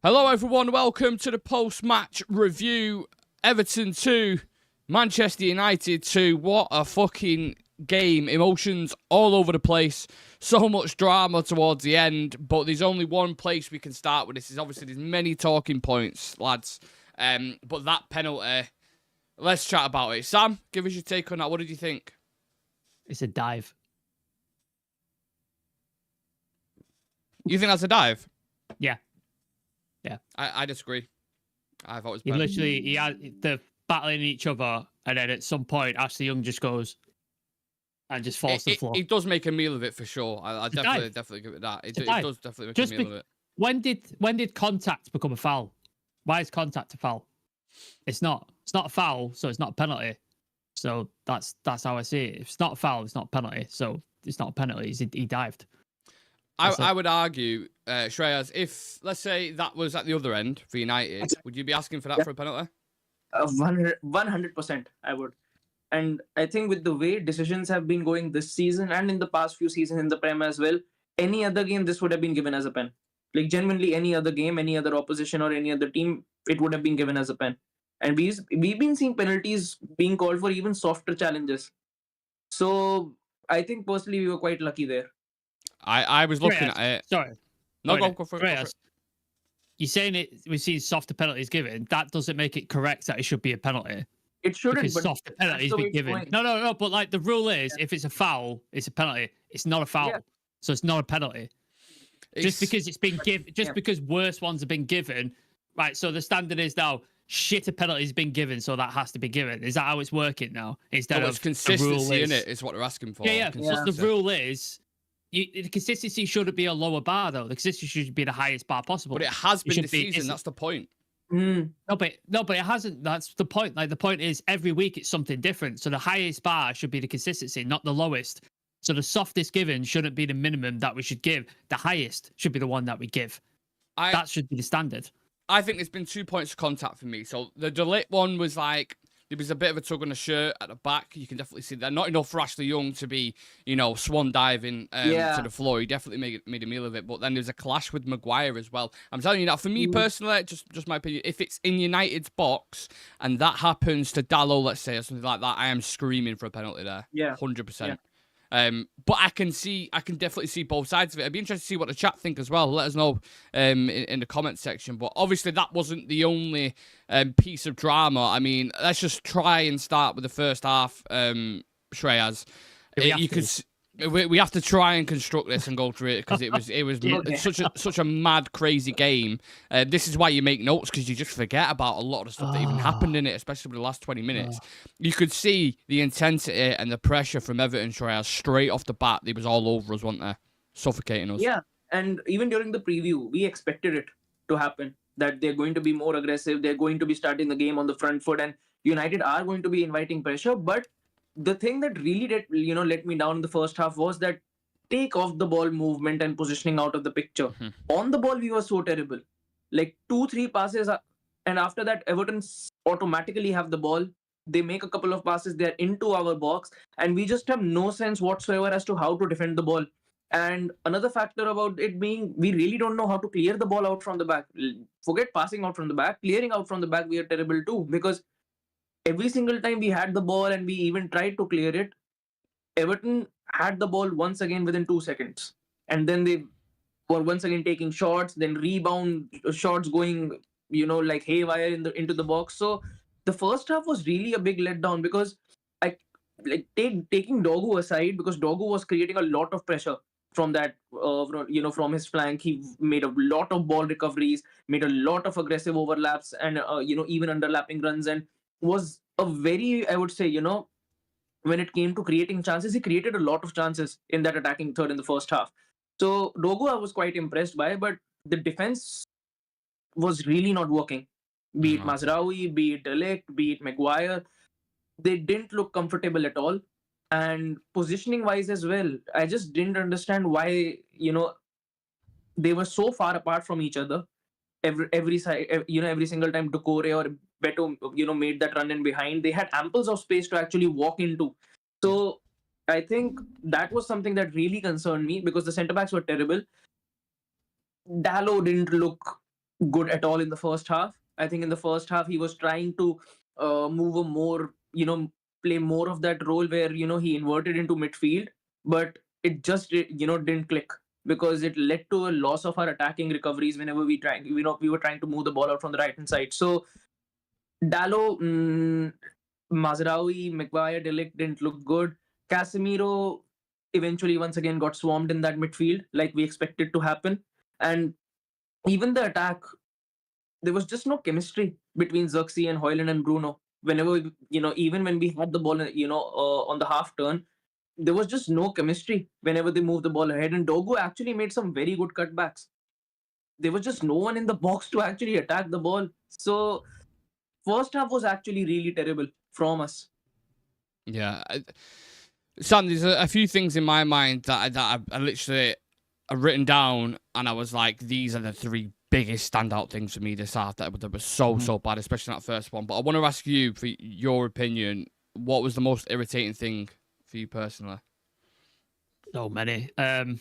Hello everyone, welcome to the post-match review. Everton 2, Manchester United 2. What a fucking game. Emotions all over the place. So much drama towards the end, but there's only one place we can start with. There's many talking points, lads. But that penalty, let's chat about it. Sam, give us your take on that. What did you think? It's a dive. You think that's a dive? Yeah. Yeah. I disagree. I thought it was He had the battling each other, and then at some point, Ashley Young just goes and just falls to the floor. It does make a meal of it for sure. I definitely give it that. It does definitely make a meal of it. When did contact become a foul? Why is contact a foul? It's not. It's not a foul, so it's not a penalty. So that's how I see it. If it's not a foul, it's not a penalty. So it's not a penalty. He dived. I would argue, Shreyas, if, let's say, that was at the other end for United, would you be asking for that for a penalty? 100%, I would. And I think with the way decisions have been going this season and in the past few seasons in the Prem as well, any other game, this would have been given as a pen. Like, genuinely, any other game, any other opposition or any other team, it would have been given as a pen. And we've been seeing penalties being called for even softer challenges. So I think personally we were quite lucky there. I was looking at it. Sorry. No, go for it. You're saying we've seen softer penalties given. That doesn't make it correct that it should be a penalty. It shouldn't, because but softer penalties been given. No. But like the rule is, if it's a foul, it's a penalty. It's not a foul, so it's not a penalty. Just because it's been given, because worse ones have been given, right? So the standard is now shit a penalty has been given, so that has to be given. Is that how it's working now? Instead of consistency in it is what they're asking for. Yeah. So the rule is. The consistency shouldn't be a lower bar, though. The consistency should be the highest bar possible. But it has been this season. That's the point. No, but it hasn't. That's the point. Like, the point is every week it's something different. So the highest bar should be the consistency, not the lowest. So the softest given shouldn't be the minimum that we should give. The highest should be the one that we give. That should be the standard. I think there's been 2 points of contact for me. So the Delit one was like, there was a bit of a tug on the shirt at the back. You can definitely see that. Not enough for Ashley Young to be, swan diving to the floor. He definitely made a meal of it. But then there's a clash with Maguire as well. I'm telling you that, for me personally, just my opinion, if it's in United's box and that happens to Dallo, let's say, or something like that, I am screaming for a penalty there. Yeah. 100%. Yeah. But I can definitely see both sides of it. I'd be interested to see what the chat think as well. Let us know in the comment section. But obviously that wasn't the only piece of drama. I mean, let's just try and start with the first half, Shreyas. We have to try and construct this and go through it, because it was such a mad, crazy game. This is why you make notes, because you just forget about a lot of the stuff that even happened in it, especially with the last 20 minutes. You could see the intensity and the pressure from Everton, Shreyas, straight off the bat. It was all over us, wasn't there? Suffocating us. Yeah, and even during the preview, we expected it to happen, that they're going to be more aggressive, they're going to be starting the game on the front foot, and United are going to be inviting pressure, but the thing that really did, let me down in the first half was that take off the ball movement and positioning out of the picture. On the ball, we were so terrible. Like 2-3 passes, and after that, Everton automatically have the ball. They make a couple of passes, they're into our box, and we just have no sense whatsoever as to how to defend the ball. And another factor about it being, we really don't know how to clear the ball out from the back. Forget passing out from the back, clearing out from the back, we are terrible too, because every single time we had the ball and we even tried to clear it, Everton had the ball once again within 2 seconds. And then they were once again taking shots, then rebound shots going, like haywire into the box. So the first half was really a big letdown, because taking Dorgu aside, because Dorgu was creating a lot of pressure from that, from his flank. He made a lot of ball recoveries, made a lot of aggressive overlaps, and even underlapping runs, and was a very, I would say, when it came to creating chances, he created a lot of chances in that attacking third in the first half. So Dorgu I was quite impressed by, but the defense was really not working. Be it Mazraoui, be it Delict, be it Maguire, they didn't look comfortable at all. And positioning wise as well, I just didn't understand why, they were so far apart from each other. Every side, every single time Doucouré or Beto, made that run in behind, they had amples of space to actually walk into. So I think that was something that really concerned me, because the centre backs were terrible. Dallo didn't look good at all in the first half. I think in the first half he was trying to move a more, play more of that role where he inverted into midfield, but it just didn't click because it led to a loss of our attacking recoveries whenever we were trying to move the ball out from the right hand side. So Dallo, Mazraoui, Maguire, Delict didn't look good. Casemiro eventually once again got swarmed in that midfield like we expected to happen. And even the attack, there was just no chemistry between Xerxes and Hoyland and Bruno. Whenever, even when we had the ball, on the half turn, there was just no chemistry whenever they moved the ball ahead. And Dorgu actually made some very good cutbacks. There was just no one in the box to actually attack the ball. So first half was actually really terrible from us. Yeah. Sam, there's a few things in my mind that I literally have written down, and I was like, these are the three biggest standout things for me this half that were so bad, especially that first one. But I want to ask you, for your opinion, what was the most irritating thing for you personally? So many. The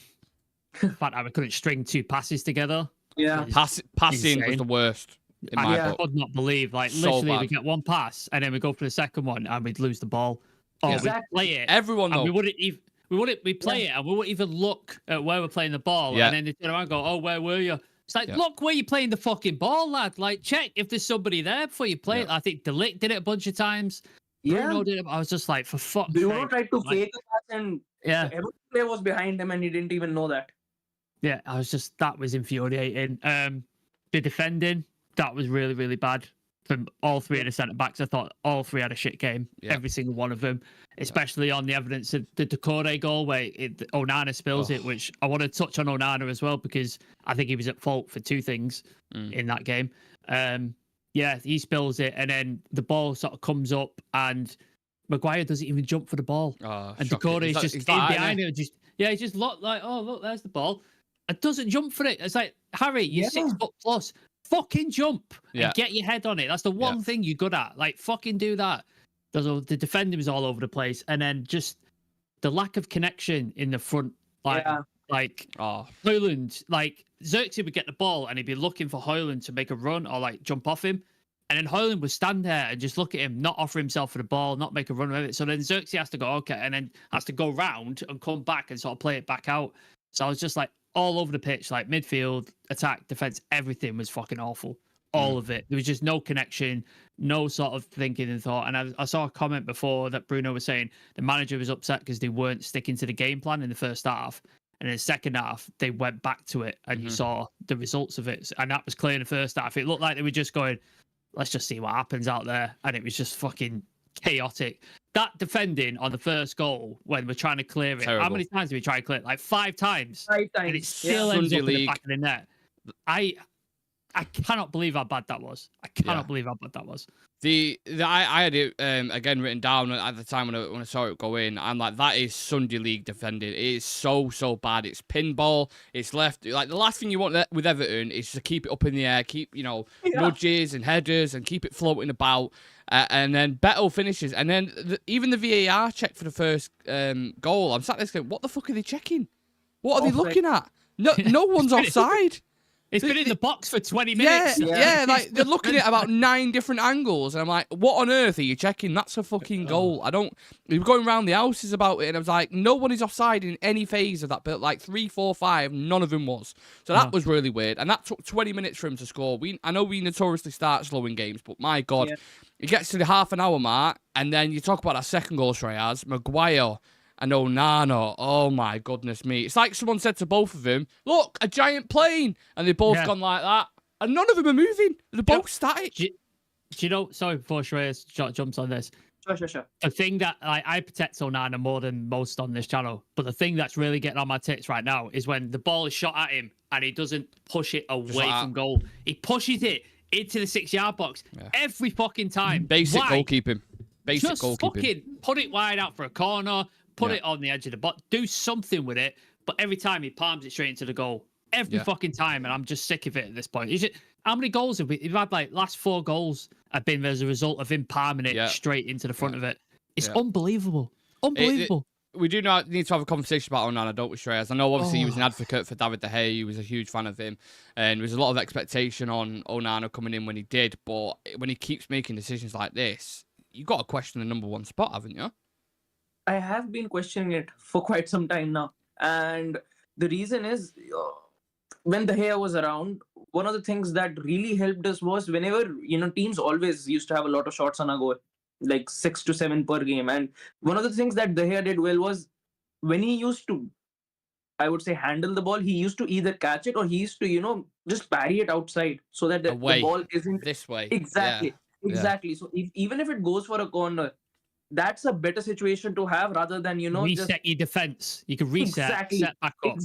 fact that we couldn't string two passes together. Yeah. Passing was the worst. I could not believe, like, So literally, bad. we get one pass and then we go for the second one and we'd lose the ball. Or Exactly. we'd play it. Everyone and though. we play it and we wouldn't even look at where we're playing the ball. Yeah. And then they turn around and go, oh, where were you? It's like, look where you're playing the fucking ball, lad. Like, check if there's somebody there before you play it. I think Delict did it a bunch of times. Bruno did it. I was just like, for fuck's sake. Bruno tried to fake the pass and every player was behind him and he didn't even know that. Yeah, that was infuriating. The defending, that was really, really bad. From all three of the centre backs, I thought all three had a shit game. Yeah. Every single one of them, especially on the evidence of the Decore goal where Onana spills it, which I want to touch on Onana as well because I think he was at fault for two things in that game. He spills it and then the ball sort of comes up and Maguire doesn't even jump for the ball. And Decore is just in behind him. He just looked like, oh, look, there's the ball. It doesn't jump for it. It's like, Harry, you're 6 foot plus. Fucking jump and get your head on it. That's the one thing you're good at. Like, fucking do that. The defending was all over the place. And then just the lack of connection in the front. Hoyland, like, Xerxes would get the ball and he'd be looking for Hoyland to make a run or, like, jump off him. And then Hoyland would stand there and just look at him, not offer himself for the ball, not make a run with it. So then Xerxes has to go, okay, and then has to go round and come back and sort of play it back out. So I was just like, all over the pitch, like midfield, attack, defense, everything was fucking awful. All of it. There was just no connection, no sort of thinking and thought. And I saw a comment before that Bruno was saying the manager was upset because they weren't sticking to the game plan in the first half. And in the second half, they went back to it and you saw the results of it. And that was clear in the first half. It looked like they were just going, let's just see what happens out there. And it was just fucking chaotic. That defending on the first goal when we're trying to clear it. Terrible. How many times did we try to clear it? Like 5 times. 5 times. And it still ends up in the back of the net. I cannot believe how bad that was. I cannot believe how bad that was. I had it again written down at the time when I saw it go in. I'm like, that is Sunday League defending. It is so bad. It's pinball. It's left. Like the last thing you want with Everton is to keep it up in the air, keep nudges and headers and keep it floating about. And then Beto finishes, and then even the VAR check for the first goal. I'm sat there going, what the fuck are they checking? What are they looking at? No one's offside. It's been in the box for 20 minutes. Yeah, like they're looking at about 9 different angles, and I'm like, what on earth are you checking? That's a fucking goal. We were going around the houses about it, and I was like, no one is offside in any phase of that, but like 3, 4, 5, none of them was. So that was really weird, and that took 20 minutes for him to score. I know we notoriously start slow in games, but my God, it gets to the half an hour mark, and then you talk about that second goal, Shreyas, Maguire and Onana, oh my goodness me. It's like someone said to both of them, look, a giant plane. And they've both gone like that. And none of them are moving. They're both static. Do you know, sorry, before Shreyas jumps on this. Sure. The thing that I protect Onana more than most on this channel, but the thing that's really getting on my tits right now is when the ball is shot at him and he doesn't push it away from goal. He pushes it into the 6-yard box every fucking time. Basic goalkeeping. Just fucking put it wide out for a corner. Put it on the edge of the box. Do something with it. But every time he palms it straight into the goal. Every fucking time. And I'm just sick of it at this point. How many goals have we've had? Like last 4 goals have been as a result of him palming it straight into the front of it. It's unbelievable. Unbelievable. we do need to have a conversation about Onana, don't we, Shreyas? I know obviously he was an advocate for David De Gea. He was a huge fan of him. And there was a lot of expectation on Onana coming in when he did. But when he keeps making decisions like this, you've got to question the number one spot, haven't you? I have been questioning it for quite some time now. And the reason is, when De Gea was around, one of the things that really helped us was whenever, teams always used to have a lot of shots on a goal, like 6 to 7 per game. And one of the things that De Gea did well was when he used to, I would say, handle the ball, he used to either catch it or he used to, just parry it outside so that the ball isn't this way. Exactly. Yeah. Exactly. So even if it goes for a corner, that's a better situation to have rather than, reset your defense. You can reset, set back up.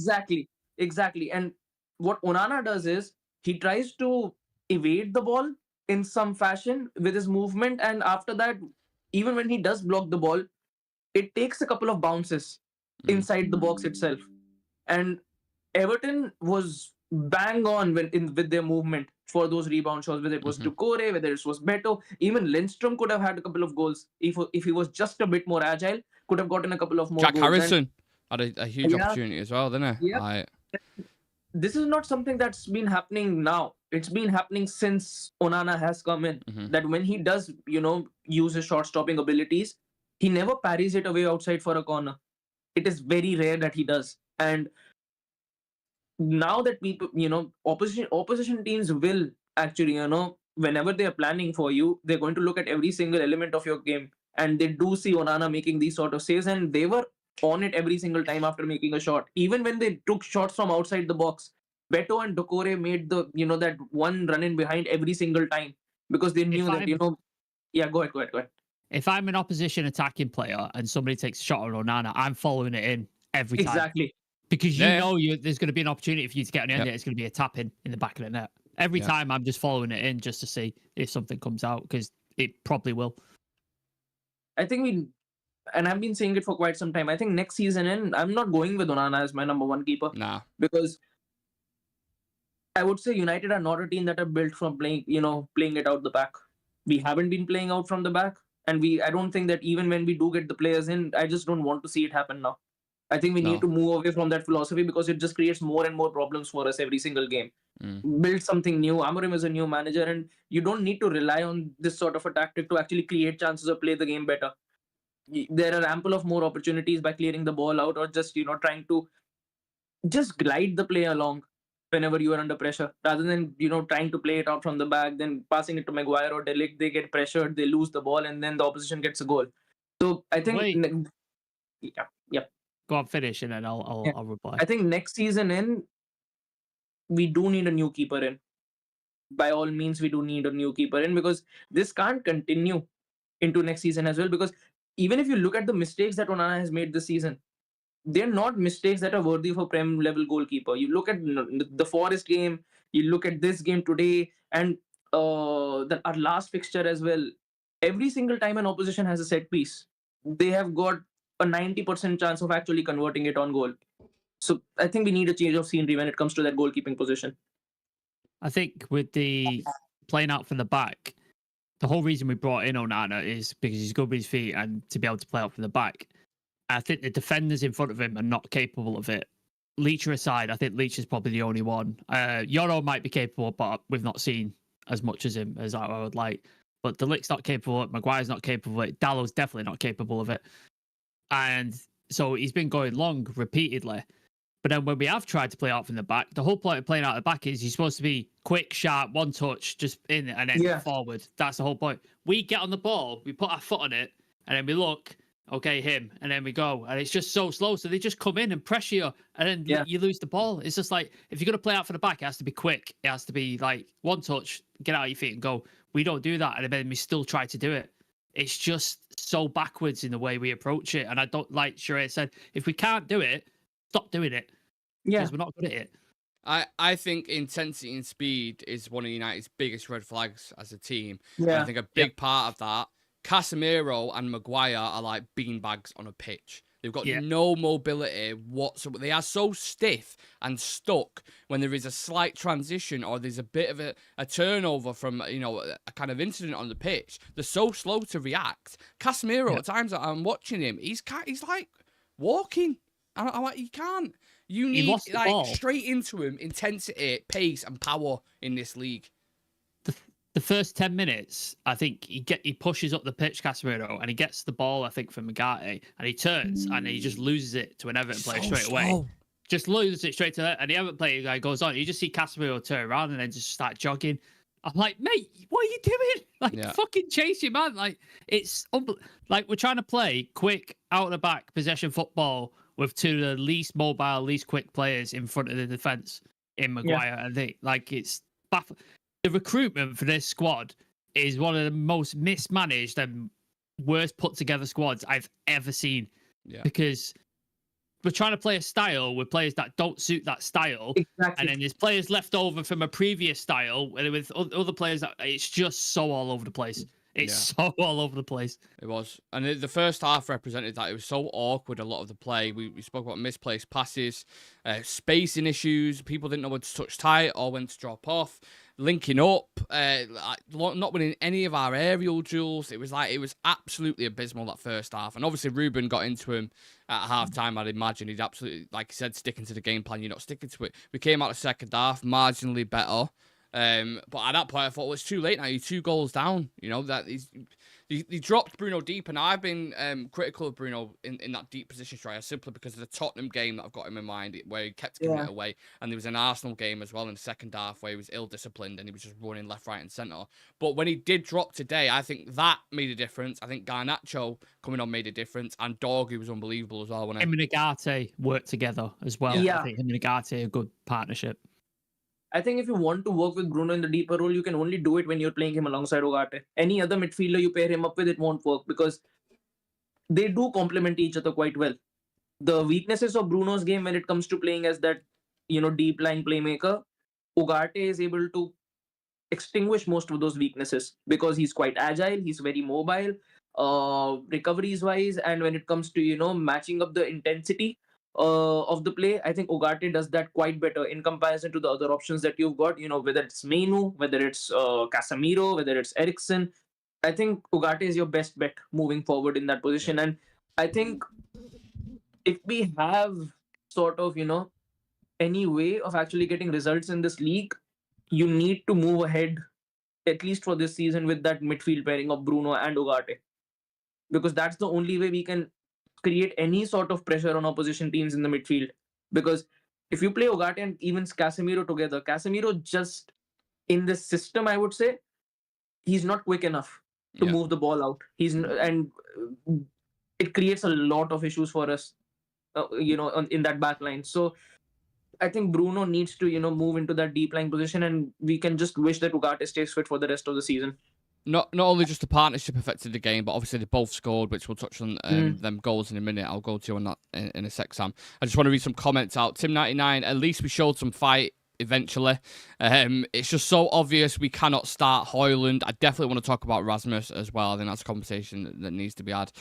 Exactly. And what Onana does is he tries to evade the ball in some fashion with his movement. And after that, even when he does block the ball, it takes a couple of bounces inside the box itself. And Everton was bang on with their movement for those rebound shots, whether it was Doucouré, whether it was Beto. Even Lindstrom could have had a couple of goals. If he was just a bit more agile, could have gotten a couple of more Jack goals. Harrison had a huge opportunity as well, didn't he? Yeah. This is not something that's been happening now. It's been happening since Onana has come in. That when he does, use his shot-stopping abilities, he never parries it away outside for a corner. It is very rare that he does. And now that people, opposition teams will actually, whenever they are planning for you, they're going to look at every single element of your game. And they do see Onana making these sort of saves, and they were on it every single time after making a shot. Even when they took shots from outside the box, Beto and Doucouré made the, that one run in behind every single time because they knew that, Yeah, go ahead. If I'm an opposition attacking player and somebody takes a shot on Onana, I'm following it in every time. Exactly. Because there's going to be an opportunity for you to get on the end of it. It's going to be a tap in the back of the net. Every time I'm just following it in just to see if something comes out, because it probably will. I think and I've been saying it for quite some time, I think next season I'm not going with Onana as my number one keeper. Nah. Because I would say United are not a team that are built from playing it out the back. We haven't been playing out from the back. And I don't think that even when we do get the players in, I just don't want to see it happen now. I think we need to move away from that philosophy because it just creates more and more problems for us every single game. Build something new. Amorim is a new manager, and you don't need to rely on this sort of a tactic to actually create chances or play the game better. There are ample of more opportunities by clearing the ball out or just, trying to just glide the play along whenever you are under pressure, rather than, trying to play it out from the back, then passing it to Maguire or De Ligt. They get pressured, they lose the ball, and then the opposition gets a goal. So I think... Yeah. Go on, finish, and then I'll reply. I think next season we do need a new keeper in. By all means, we do need a new keeper in, because this can't continue into next season as well. Because even if you look at the mistakes that Onana has made this season, they're not mistakes that are worthy of a Prem level goalkeeper. You look at the Forest game, you look at this game today, and our last fixture as well. Every single time an opposition has a set piece, they have got a 90% chance of actually converting it on goal. So I think we need a change of scenery when it comes to that goalkeeping position. I think with the playing out from the back, the whole reason we brought in Onana is because he's good with his feet and to be able to play out from the back. I think the defenders in front of him are not capable of it. Leach aside, I think Leach is probably the only one. Yoro might be capable, but we've not seen as much as him as I would like. But De Ligt's not capable of it. Maguire's not capable of it. Dallow's definitely not capable of it. And so he's been going long repeatedly. But then when we have tried to play out from the back, the whole point of playing out the back is you're supposed to be quick, sharp, one touch, just in and then forward. That's the whole point. We get on the ball, we put our foot on it, and then we look, okay, him, and then we go. And it's just so slow. So they just come in and pressure you, and then you lose the ball. It's just like, if you're going to play out for the back, it has to be quick. It has to be like one touch, get out of your feet and go. We don't do that, and then we still try to do it. It's just so backwards in the way we approach it. And I don't, like Shreyas said, if we can't do it, stop doing it. Yeah. Because we're not good at it. I think intensity and speed is one of United's biggest red flags as a team. Yeah. And I think a big part of that, Casemiro and Maguire are like beanbags on a pitch. They've got no mobility whatsoever. They are so stiff and stuck when there is a slight transition or there's a bit of a turnover from, a kind of incident on the pitch. They're so slow to react. Casemiro, at times that I'm watching him, he's like walking. I'm like, you can't. You need like straight into him, intensity, pace, and power in this league. The first 10 minutes, I think he pushes up the pitch, Casemiro, and he gets the ball, I think, from Ugarte, and he turns and he just loses it to an Everton player straight away. Just loses it straight to that, and the Everton player guy goes on. You just see Casemiro turn around and then just start jogging. I'm like, mate, what are you doing? Like, fucking chase your man. Like, it's like we're trying to play quick, out of the back possession football with two of the least mobile, least quick players in front of the defense in Maguire. And it's baffling. The recruitment for this squad is one of the most mismanaged and worst put together squads I've ever seen. Yeah. Because we're trying to play a style with players that don't suit that style. Exactly. And then there's players left over from a previous style with other players that it's just so all over the place. It's so all over the place. It was. And the first half represented that. It was so awkward, a lot of the play. We spoke about misplaced passes, spacing issues. People didn't know when to touch tight or when to drop off. Linking up, not winning any of our aerial duels. It was absolutely abysmal, that first half. And obviously Ruben got into him at half-time. I'd imagine he'd absolutely, like I said, sticking to the game plan. You're not sticking to it. We came out the second half marginally better. But at that point, I thought, well, it's too late now. You're 2 goals down. You know, that he dropped Bruno deep, and I've been critical of Bruno in that deep position, Shreyas, simply because of the Tottenham game that I've got him in mind, where he kept giving it away. And there was an Arsenal game as well in the second half where he was ill-disciplined and he was just running left, right, and centre. But when he did drop today, I think that made a difference. I think Garnacho coming on made a difference, and Dorgu was unbelievable as well. Him and Ugarte worked together as well. Yeah. I think him and Ugarte are a good partnership. I think if you want to work with Bruno in the deeper role, you can only do it when you're playing him alongside Ugarte. Any other midfielder you pair him up with, it won't work because they do complement each other quite well. The weaknesses of Bruno's game when it comes to playing as that, deep line playmaker, Ugarte is able to extinguish most of those weaknesses because he's quite agile, he's very mobile, recoveries wise, and when it comes to, matching up the intensity of the play, I think Ugarte does that quite better in comparison to the other options that you've got, whether it's Menu, whether it's Casemiro, whether it's Eriksen. I think Ugarte is your best bet moving forward in that position. And I think if we have sort of, any way of actually getting results in this league, you need to move ahead, at least for this season, with that midfield pairing of Bruno and Ugarte. Because that's the only way we can create any sort of pressure on opposition teams in the midfield. Because if you play Ugarte and even Casemiro together, Casemiro just in this system, I would say, he's not quick enough to move the ball out. And it creates a lot of issues for us, in that back line. So I think Bruno needs to, move into that deep line position, and we can just wish that Ugarte stays fit for the rest of the season. Not only just the partnership affected the game, but obviously they both scored, which we'll touch on them goals in a minute. I'll go to you on that in a sec, Sam. I just want to read some comments out. Tim99, at least we showed some fight eventually. It's just so obvious we cannot start Højlund. I definitely want to talk about Rasmus as well. I think that's a conversation that needs to be had.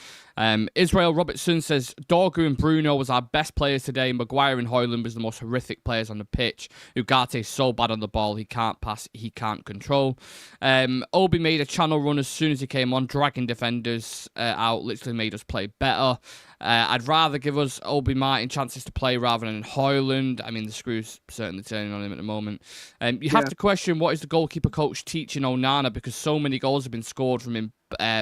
Israel Robertson says, Dorgu and Bruno was our best players today. Maguire and Højlund was the most horrific players on the pitch. Ugarte is so bad on the ball. He can't pass. He can't control. Obi made a channel run as soon as he came on, dragging defenders out, literally made us play better. I'd rather give us Obi Martin chances to play rather than Højlund. I mean, the screw's certainly turning on him at the moment. You have to question, what is the goalkeeper coach teaching Onana, because so many goals have been scored from him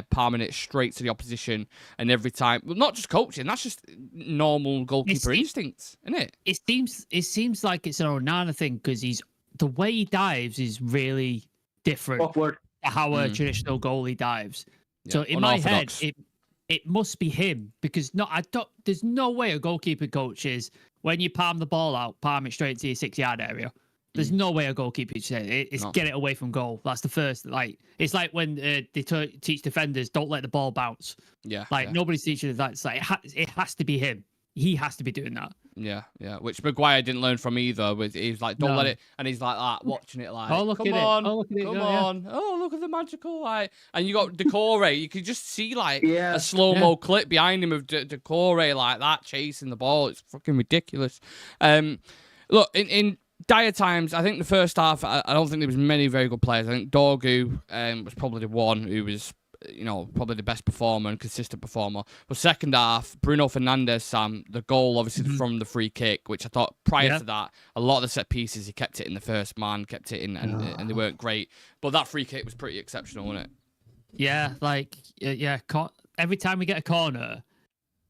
palming it straight to the opposition, and every time, well, not just coaching, that's just normal goalkeeper instincts, isn't it? It seems like it's an Onana thing because the way he dives is really different to how a traditional goalie dives. So in my head, it must be him, because there's no way a goalkeeper coach is, when you palm the ball out, palm it straight to your 6-yard area. There's no way a goalkeeper should say it. It's get it away from goal. That's the first. It's like when they teach defenders, don't let the ball bounce. Nobody's teaching that. It's like it has to be him. He has to be doing that. Yeah. Which Maguire didn't learn from either. He was like, don't let it. And he's like that, watching it like, oh, look at it. Oh, look at the magical light. And you got Decore. You could just see a slow-mo clip behind him of Decore like that, chasing the ball. It's fucking ridiculous. Look, in dire times, I think the first half, I don't think there was many very good players. I think Dorgu was probably the one who was probably the best performer and consistent performer. But second half, Bruno Fernandes, Sam, the goal obviously from the free kick, which I thought prior to that, a lot of the set pieces, he kept it in the first man, kept it in, and they weren't great. But that free kick was pretty exceptional, wasn't it? Yeah, every time we get a corner,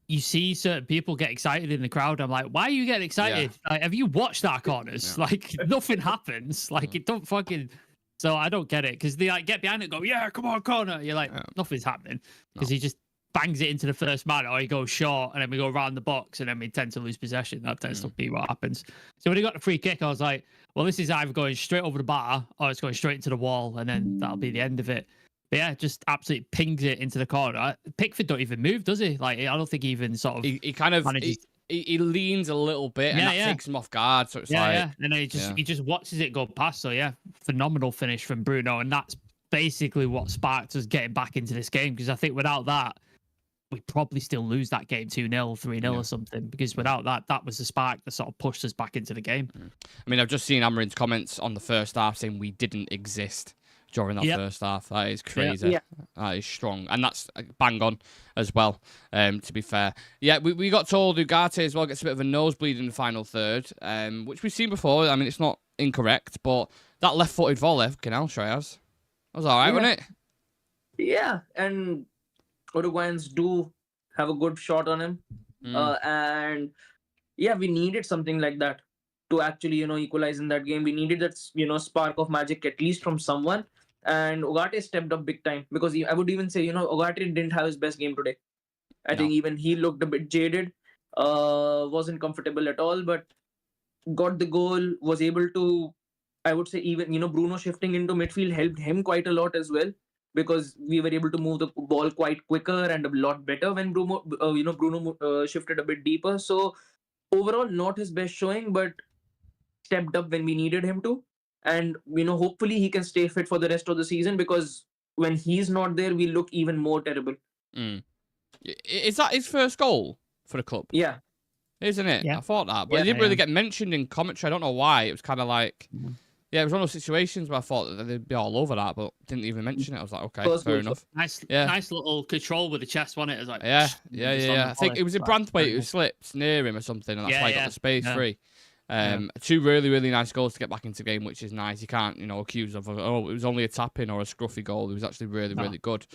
you see certain people get excited in the crowd. I'm like, why are you getting excited? Yeah. Like, have you watched our corners? Yeah. Like, nothing happens. Like, it don't fucking... So I don't get it, because they get behind it and go, yeah, come on, corner. You're like, nothing's happening, because he just bangs it into the first man, or he goes short, and then we go around the box, and then we tend to lose possession. That tends to be what happens. So when he got the free kick, I was like, well, this is either going straight over the bar, or it's going straight into the wall, and then that'll be the end of it. But yeah, just absolutely pings it into the corner. Pickford don't even move, does he? Like, I don't think he even sort of... He kind of... manages... He leans a little bit, and that takes him off guard. So it's and then he just watches it go past. So yeah, phenomenal finish from Bruno, and that's basically what sparked us getting back into this game. Because I think without that, we probably still lose that game 2-0, 3-0 or something. Because without that, that was the spark that sort of pushed us back into the game. I mean, I've just seen Amarin's comments on the first half saying we didn't exist during that first half. That is crazy. Yeah. That is strong. And that's bang on as well, to be fair. Yeah, we got told Ugarte as well gets a bit of a nosebleed in the final third, which we've seen before. I mean, it's not incorrect, but that left-footed volley, Shreyas, that was all right, wasn't it? Yeah, and Uruguayans do have a good shot on him. And yeah, we needed something like that to actually, equalize in that game. We needed that, spark of magic, at least from someone. And Ugarte stepped up big time, because I would even say, Ugarte didn't have his best game today. I think even he looked a bit jaded, wasn't comfortable at all, but got the goal, was able to, I would say even, Bruno shifting into midfield helped him quite a lot as well, because we were able to move the ball quite quicker and a lot better when Bruno shifted a bit deeper. So overall, not his best showing, but stepped up when we needed him to. And, hopefully he can stay fit for the rest of the season, because when he's not there, we look even more terrible. Is that his first goal for the club? Yeah. Isn't it? Yeah. I thought that. But it didn't really get mentioned in commentary. I don't know why. It was kind of like... Yeah, it was one of those situations where I thought that they'd be all over that, but didn't even mention it. I was like, okay, fair enough. Nice little control with the chest, wasn't it? It was like... Yeah. I think it was in Branthwaite who slipped near him or something, and that's why he got the space free. Two really, really nice goals to get back into the game, which is nice. You can't, accuse of, it was only a tap-in or a scruffy goal. It was actually really, really good,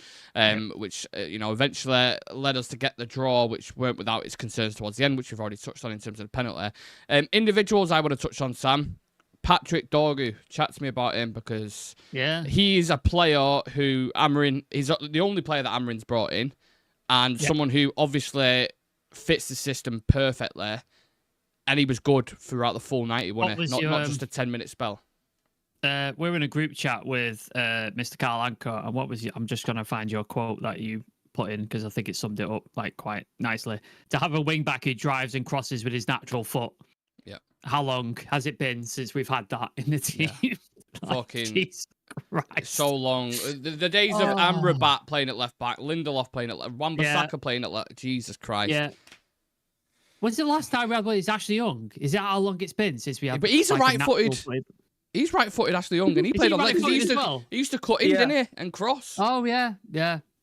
which, eventually led us to get the draw, which weren't without its concerns towards the end, which we've already touched on in terms of the penalty. Individuals I would have touched on, Sam. Patrick Dorgu, chat to me about him, because he's a player who he's the only player that Amarin's brought in, and someone who obviously fits the system perfectly. And he was good throughout the full 90, wasn't he? Not just a 10-minute spell. We're in a group chat with Mr. Carl Anker, and I'm just going to find your quote that you put in, because I think it summed it up quite nicely. To have a wing back who drives and crosses with his natural foot. Yeah. How long has it been since we've had that in the team? Yeah. Fucking Jesus Christ. So long. The days of Amrabat playing at left back, Lindelof playing at left, Wan-Bissaka playing at left. Jesus Christ. Yeah. When's the last time we had one? It's Ashley Young. Is that how long it's been since we had? But he's a right-footed. He's right-footed, Ashley Young, and he played on left. He used to cut in, didn't he, and cross. Oh yeah.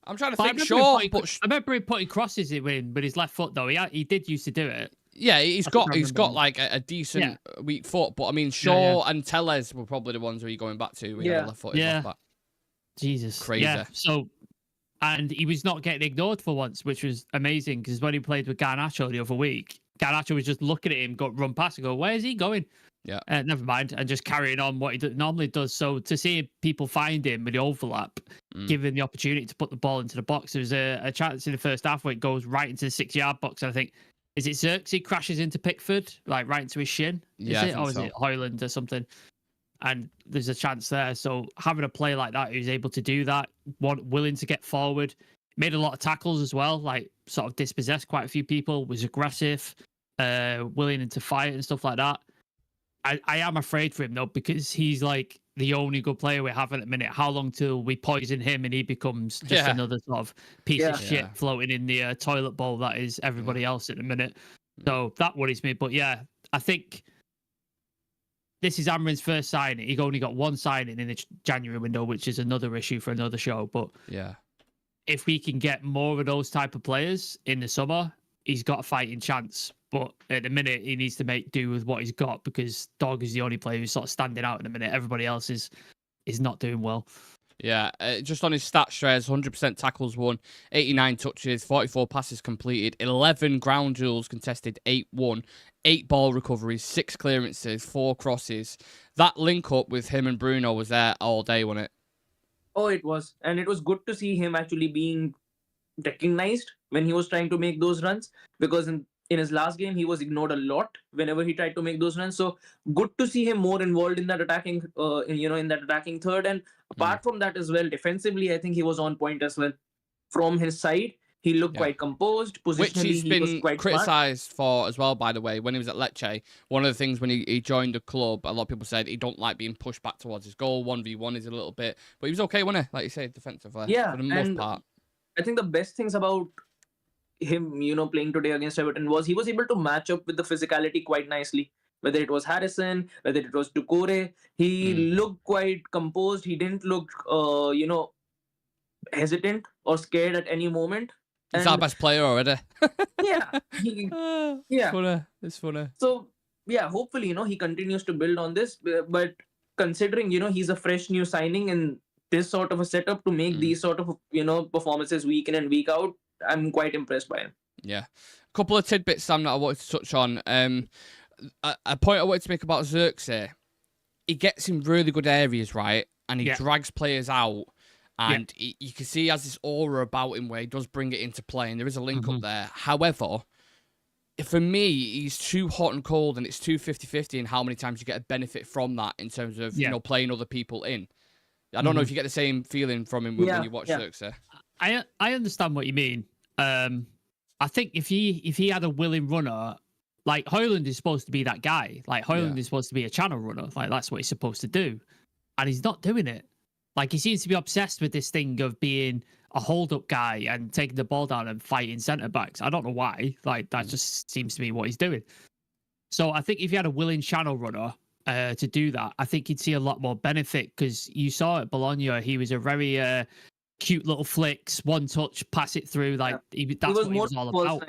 I'm trying to think. Sure, I remember him putting crosses in with his left foot though. He did used to do it. Yeah, he's got like a decent weak foot, but I mean, Shaw and Tellez were probably the ones where you're going back to. Left-footed left back. Jesus, crazy. Yeah. So. And he was not getting ignored for once, which was amazing, because when he played with Garnacho the other week, Garnacho was just looking at him, run past and go, where is he going? Yeah. Never mind. And just carrying on what he normally does. So to see people find him with the overlap, give him the opportunity to put the ball into the box. There was a chance in the first half where it goes right into the 6-yard box. And I think, is it Xerxes crashes into Pickford, like right into his shin? Is it Hoyland or something? And there's a chance there. So having a player like that who's able to do that, willing to get forward, made a lot of tackles as well, like sort of dispossessed quite a few people, was aggressive, willing to fight and stuff like that. I am afraid for him though, because he's like the only good player we have at the minute. How long till we poison him and he becomes just another sort of piece of shit floating in the toilet bowl that is everybody else at the minute? So that worries me. But yeah, I think this is Amarin's first signing. He only got one signing in the January window, which is another issue for another show. But if we can get more of those type of players in the summer, he's got a fighting chance. But at the minute, he needs to make do with what he's got because Dorgu is the only player who's sort of standing out in the minute. Everybody else is not doing well. Yeah, just on his stats, Shreyas, 100% tackles won, 89 touches, 44 passes completed, 11 ground duels contested, 8-1, 8 ball recoveries, 6 clearances, 4 crosses. That link up with him and Bruno was there all day, wasn't it? Oh, it was. And it was good to see him actually being recognized when he was trying to make those runs, because in his last game he was ignored a lot whenever he tried to make those runs. So good to see him more involved in that attacking in that attacking third. And apart from that as well, defensively I think he was on point as well. From his side he looked quite composed, positionally which he's he been was quite criticised for as well, by the way. When he was at Lecce, one of the things when he joined the club, a lot of people said he don't like being pushed back towards his goal. 1v1 is a little bit, but he was okay, wasn't he? Like you say, defensively, for the most part. I think the best things about him, playing today against Everton was he was able to match up with the physicality quite nicely. Whether it was Harrison, whether it was Doucouré, he looked quite composed. He didn't look, hesitant or scared at any moment. He's our best player already. It's funny. So, hopefully, he continues to build on this. But considering, he's a fresh new signing and this sort of a setup to make these sort of, performances week in and week out, I'm quite impressed by him. Yeah. A couple of tidbits, Sam, that I wanted to touch on. A point I wanted to make about Xerxes, he gets in really good areas, right? And he drags players out. And you can see he has this aura about him where he does bring it into play, and there is a link up there. However, for me, he's too hot and cold, and it's too 50-50 in how many times you get a benefit from that in terms of playing other people in. I don't know if you get the same feeling from him when you watch Xerxes. I understand what you mean. I think if he had a willing runner, like Højlund is supposed to be that guy. Like Højlund is supposed to be a channel runner. Like that's what he's supposed to do, and he's not doing it. Like he seems to be obsessed with this thing of being a hold-up guy and taking the ball down and fighting centre backs. I don't know why. Like that just seems to be what he's doing. So I think if you had a willing channel runner to do that, I think you'd see a lot more benefit because you saw at Bologna, he was a very cute little flicks, one touch, pass it through. Like that's what he was all about.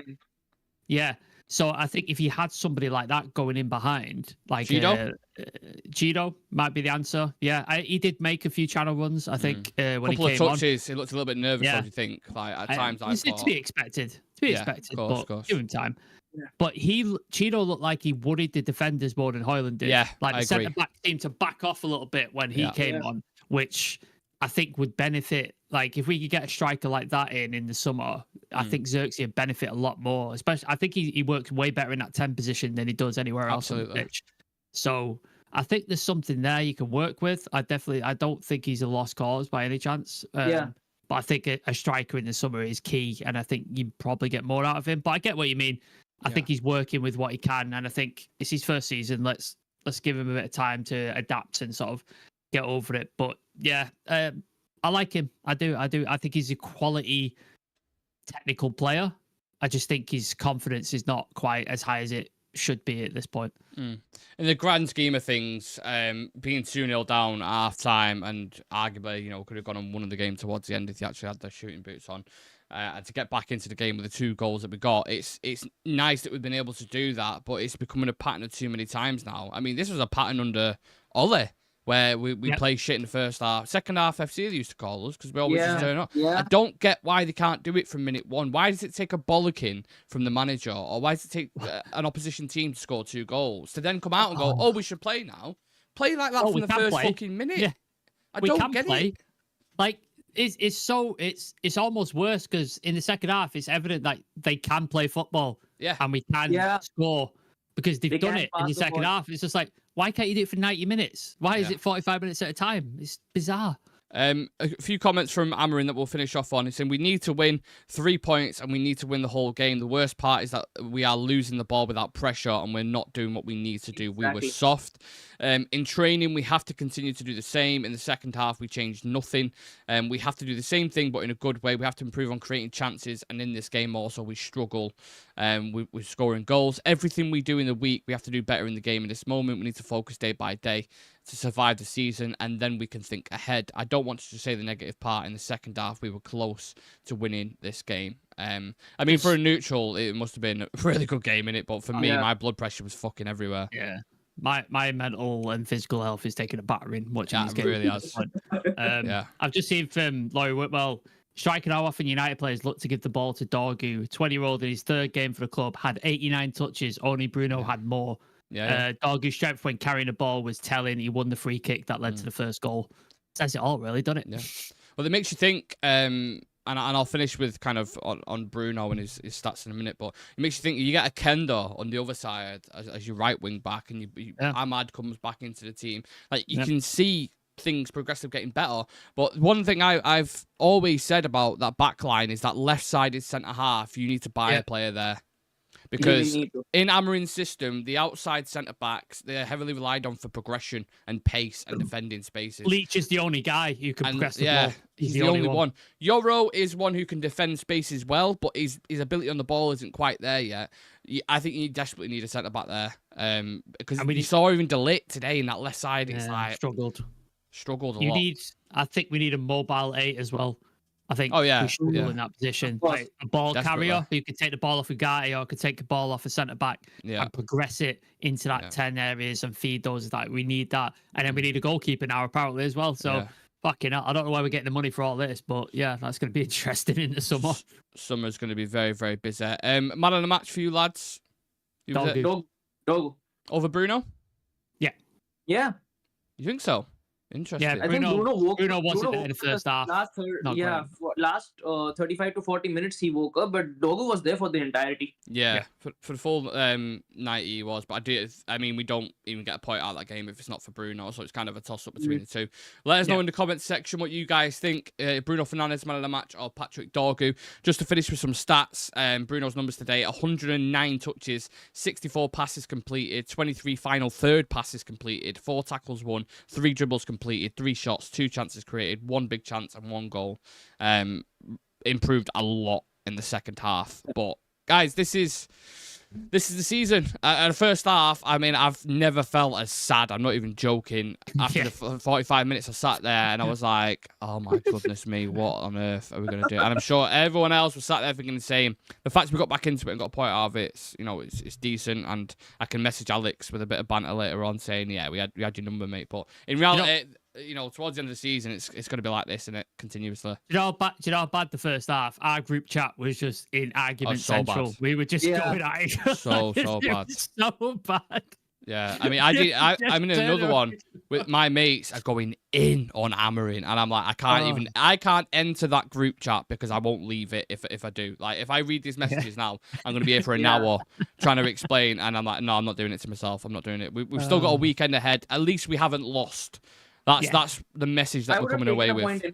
Yeah. So I think if you had somebody like that going in behind, like Cheeto might be the answer. Yeah, he did make a few channel runs. I think when he came on, couple of touches, he looked a little bit nervous. What do you think? Like at times, I thought to be expected. Of course. Give him time. Yeah. But Cheeto looked like he worried the defenders more than Højlund did. Yeah, like the centre back seemed to back off a little bit when he came on, which I think would benefit. Like if we could get a striker like that in the summer, I think Xerxes would benefit a lot more. Especially, I think he works way better in that 10 position than he does anywhere else on the pitch. So I think there's something there you can work with. I don't think he's a lost cause by any chance. But I think a striker in the summer is key, and I think you probably get more out of him. But I get what you mean. I think he's working with what he can, and I think it's his first season. Let's give him a bit of time to adapt and sort of get over it. But yeah, I like him. I do. I think he's a quality technical player. I just think his confidence is not quite as high as it should be at this point. In the grand scheme of things, being 2-0 down at half-time and arguably, could have gone and won the game towards the end if he actually had their shooting boots on. And to get back into the game with the 2 goals that we got, it's nice that we've been able to do that, but it's becoming a pattern of too many times now. I mean, this was a pattern under Ole, where we play shit in the first half. Second half FC, they used to call us, because we always just turn up. I don't get why they can't do it from minute 1. Why does it take a bollocking from the manager, or why does it take an opposition team to score 2 goals, to then come out and go, we should play now? Play like that from the first fucking minute. Yeah. I don't get it. Like, it's almost worse because in the second half, it's evident that they can play football. Yeah. And we can score because they've done it in the second half. It's just like, why can't you do it for 90 minutes? Why is it 45 minutes at a time? It's bizarre. A few comments from Amarin that we'll finish off on. He's saying we need to win 3 points and we need to win the whole game. The worst part is that we are losing the ball without pressure and we're not doing what we need to do. We were soft. In training, we have to continue to do the same. In the second half, we changed nothing. We have to do the same thing, but in a good way. We have to improve on creating chances. And in this game also, we struggle with scoring goals. Everything we do in the week, we have to do better in the game. In this moment, we need to focus day by day to survive the season, and then we can think ahead. I don't want to just say the negative part. In the second half, we were close to winning this game. I mean, for a neutral, it must have been a really good game, innit? But for me, my blood pressure was fucking everywhere. Yeah. My mental and physical health is taking a battering watching these games. It really has. I've just seen from Laurie Whitwell, striking how often United players look to give the ball to Dorgu. 20-year-old in his third game for the club, had 89 touches. Only Bruno had more. Dorgu's strength when carrying the ball was telling. He won the free kick that led to the first goal. Says it all, really, doesn't it? Yeah. Well, it makes you think, and I'll finish with kind of on Bruno and his stats in a minute, but it makes you think you get a Kendo on the other side as your right wing back, and Ahmad comes back into the team. Like, you can see things progressively getting better. But one thing I've always said about that back line is that left-sided centre-half, you need to buy a player there. Because in Amorim's system, the outside centre-backs, they're heavily relied on for progression and pace and defending spaces. Leach is the only guy who can progress the ball. He's the only one. Yoro is one who can defend spaces well, but his ability on the ball isn't quite there yet. I think you desperately need a centre-back there. Because you saw even Delit today in that left side. It's like struggled a lot. I think we need a mobile 8 as well. I think we struggle in that position. Like a ball carrier who can take the ball off a guy or could take the ball off a centre back and progress it into that 10 areas and feed those. That we need that, and then we need a goalkeeper now apparently as well. So fucking hell, I don't know where we're getting the money for all this, but that's going to be interesting in the summer. Summer's going to be very, very busy. Man of the match for you lads. Dorgu. Over Bruno. Yeah. You think so? Interesting. Yeah, Bruno wasn't there in the first half. Last 35 to 40 minutes he woke up, but Dorgu was there for the entirety. Yeah. For the full 90 he was, but we don't even get a point out of that game if it's not for Bruno, so it's kind of a toss-up between the two. Let us know in the comments section what you guys think. Bruno Fernandes, man of the match, or Patrick Dorgu. Just to finish with some stats, Bruno's numbers today: 109 touches, 64 passes completed, 23 final third passes completed, 4 tackles won, 3 dribbles completed, 3 shots, 2 chances created, 1 big chance and 1 goal. Improved a lot in the second half. But guys, this is the season. At the first half, I mean, I've never felt as sad. I'm not even joking. After the 45 minutes, I sat there and I was like, oh my goodness me, what on earth are we going to do? And I'm sure everyone else was sat there thinking the same. The fact we got back into it and got a point out of it, it's decent. And I can message Alex with a bit of banter later on saying, yeah, we had your number, mate. But in reality, towards the end of the season, it's going to be like this, isn't it? Continuously. Do you know how bad the first half? Our group chat was just in argument central. Bad. We were just going at it. So bad. So bad. Yeah, I mean, I'm in another one with my mates are going in on Amorim, and I'm like, I can't enter that group chat because I won't leave it if I do. Like, if I read these messages now, I'm going to be here for an hour trying to explain, and I'm like, no, I'm not doing it to myself. I'm not doing it. We've still got a weekend ahead. At least we haven't lost. That's the message that we're coming away with.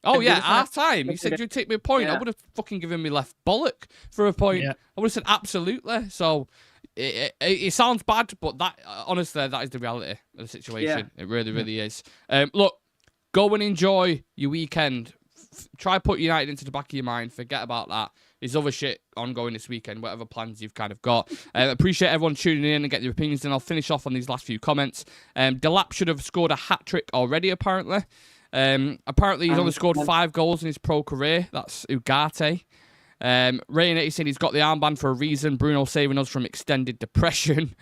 Oh, yeah, half time. You said you'd take me a point. I would have fucking given me left bollock for a point. I would have said absolutely. So it sounds bad, but that honestly, that is the reality of the situation. It really, really is. Look, go and enjoy your weekend. Try put United into the back of your mind. Forget about that. There's other shit ongoing this weekend, whatever plans you've kind of got. Appreciate everyone tuning in and get their opinions, and I'll finish off on these last few comments. Delap should have scored a hat-trick already, apparently. Apparently, he's only scored 5 goals in his pro career. That's Ugarte. Ray saying he's got the armband for a reason. Bruno saving us from extended depression.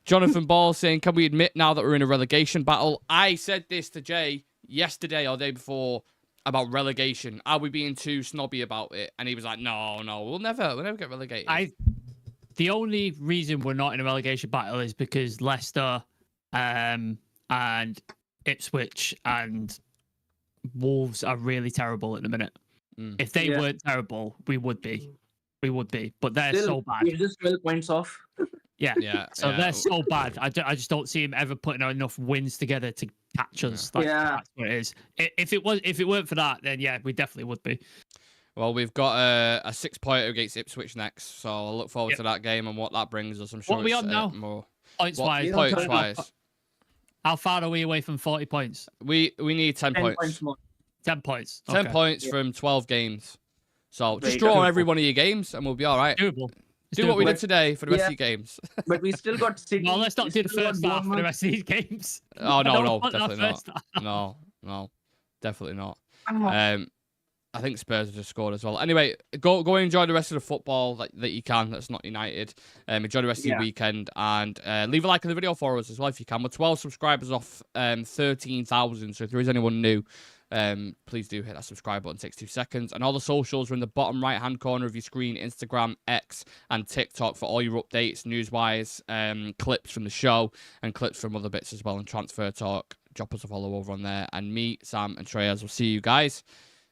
Jonathan Ball saying, can we admit now that we're in a relegation battle? I said this to Jay yesterday or day before about relegation. Are we being too snobby about it? And he was like, no, we'll never get relegated. The only reason we're not in a relegation battle is because Leicester and Ipswich and Wolves are really terrible at the minute. If they weren't terrible, we would be. But they're so bad. We're just 12 points off. So they're so bad. I just don't see him ever putting enough wins together to catch us. That's what it is. If it weren't for that, then we definitely would be. Well, we've got a 6-pointer against Ipswich next, so I'll look forward to that game and what that brings us. I'm sure. What are we on now? More points wise. How far are we away from 40 points? We need 10 points. 10 points. 10 points from 12 games. So just draw every one of your games and we'll be all right. Doable. Do what we did today for the rest of the games. But we still got City. Well, let's not do the first half for the rest of these games. Oh, no, definitely not. No, definitely not. I think Spurs have just scored as well. Anyway, go and enjoy the rest of the football that you can. That's not United. Enjoy the rest of your weekend, and leave a like on the video for us as well if you can. We're 12 subscribers off 13,000. So if there is anyone new, please do hit that subscribe button. It takes 2 seconds. And all the socials are in the bottom right-hand corner of your screen: Instagram, X, and TikTok for all your updates, news-wise, clips from the show, and clips from other bits as well, and transfer talk. Drop us a follow over on there. And me, Sam, and Shreyas will see you guys